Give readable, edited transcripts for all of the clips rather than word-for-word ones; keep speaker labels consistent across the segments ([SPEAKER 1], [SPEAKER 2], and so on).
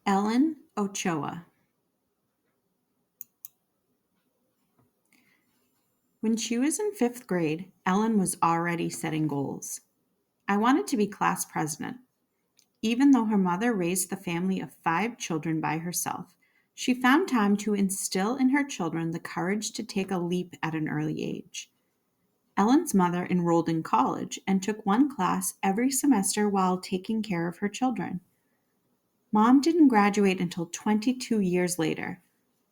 [SPEAKER 1] Ellen Ochoa. When she was in fifth grade, Ellen was already setting goals. I wanted to be class president. Even though her mother raised the family of 5 children by herself, she found time to instill in her children the courage to take a leap at an early age. Ellen's mother enrolled in college and took one class every semester while taking care of her children. Mom didn't graduate until 22 years later,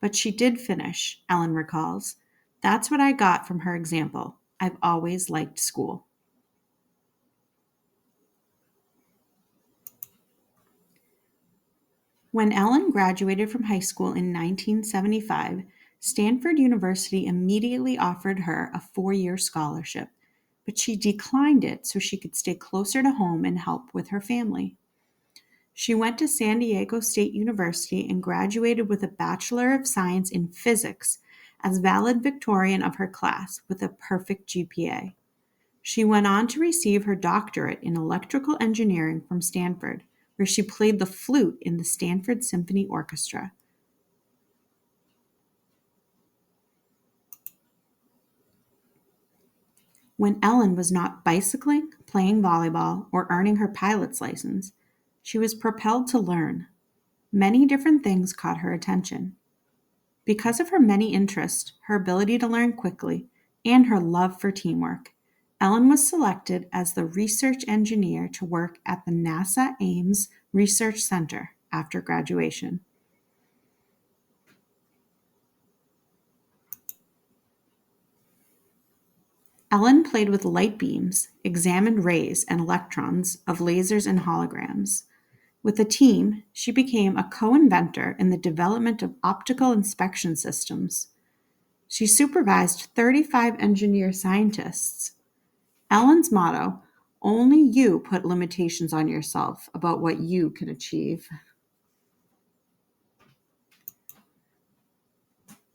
[SPEAKER 1] but she did finish, Ellen recalls. That's what I got from her example. I've always liked school. When Ellen graduated from high school in 1975, Stanford University immediately offered her a 4-year scholarship, but she declined it so she could stay closer to home and help with her family. She went to San Diego State University and graduated with a Bachelor of Science in Physics as valedictorian of her class with a perfect GPA. She went on to receive her doctorate in electrical engineering from Stanford, where she played the flute in the Stanford Symphony Orchestra. When Ellen was not bicycling, playing volleyball, or earning her pilot's license, she was propelled to learn. Many different things caught her attention. Because of her many interests, her ability to learn quickly, and her love for teamwork, Ellen was selected as the research engineer to work at the NASA Ames Research Center after graduation. Ellen played with light beams, examined rays and electrons of lasers and holograms. With a team, she became a co-inventor in the development of optical inspection systems. She supervised 35 engineer scientists. Ellen's motto, "Only you put limitations on yourself about what you can achieve."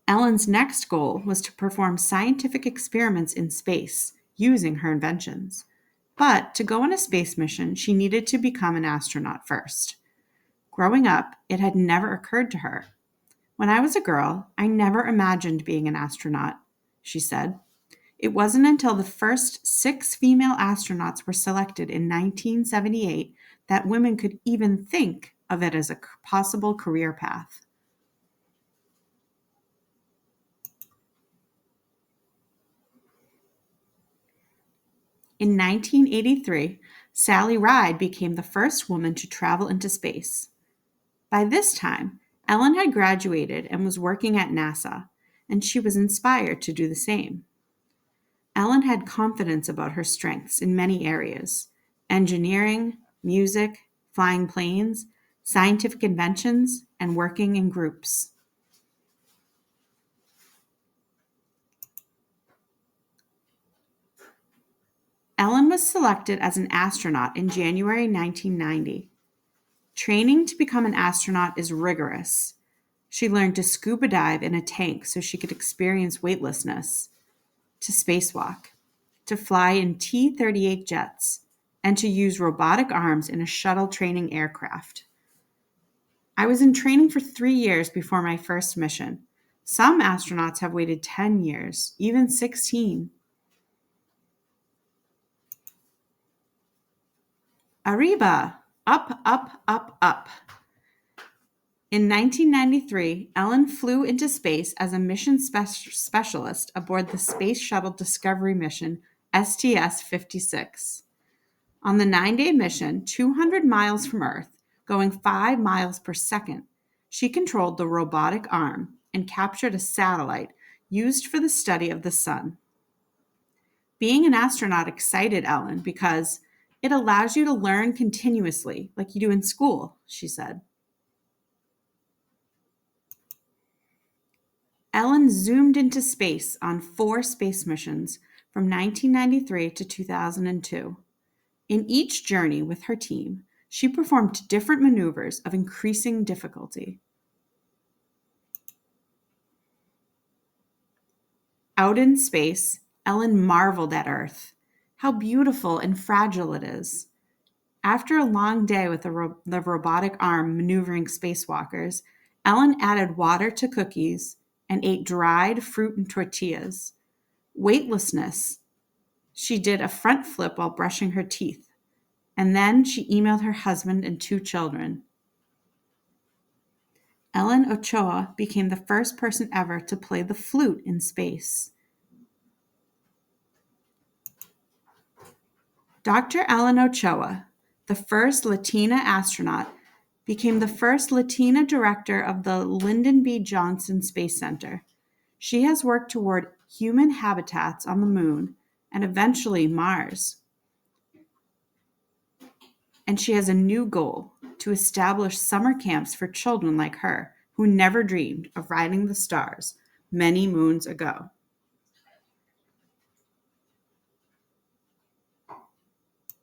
[SPEAKER 1] Ellen's next goal was to perform scientific experiments in space using her inventions. But to go on a space mission, she needed to become an astronaut first. Growing up, it had never occurred to her. "When I was a girl, I never imagined being an astronaut," she said. It wasn't until the first 6 female astronauts were selected in 1978 that women could even think of it as a possible career path. In 1983, Sally Ride became the first woman to travel into space. By this time, Ellen had graduated and was working at NASA, and she was inspired to do the same. Ellen had confidence about her strengths in many areas: engineering, music, flying planes, scientific inventions, and working in groups. Ellen was selected as an astronaut in January 1990. Training to become an astronaut is rigorous. She learned to scuba dive in a tank so she could experience weightlessness, to spacewalk, to fly in T-38 jets, and to use robotic arms in a shuttle training aircraft. "I was in training for 3 years before my first mission. Some astronauts have waited 10 years, even 16. Arriba! Up, up, up, up. In 1993, Ellen flew into space as a mission specialist aboard the Space Shuttle Discovery mission STS-56. On the 9-day mission, 200 miles from Earth, going 5 miles per second, she controlled the robotic arm and captured a satellite used for the study of the sun. Being an astronaut excited Ellen because it allows you to learn continuously, like you do in school, she said. Ellen zoomed into space on 4 space missions from 1993 to 2002. In each journey with her team, she performed different maneuvers of increasing difficulty. Out in space, Ellen marveled at Earth. How beautiful and fragile it is. After a long day with the robotic arm maneuvering spacewalkers, Ellen added water to cookies and ate dried fruit and tortillas. Weightlessness. She did a front flip while brushing her teeth. And then she emailed her husband and 2 children. Ellen Ochoa became the first person ever to play the flute in space. Dr. Ellen Ochoa, the first Latina astronaut, became the first Latina director of the Lyndon B. Johnson Space Center. She has worked toward human habitats on the moon and eventually Mars. And she has a new goal to establish summer camps for children like her who never dreamed of riding the stars many moons ago.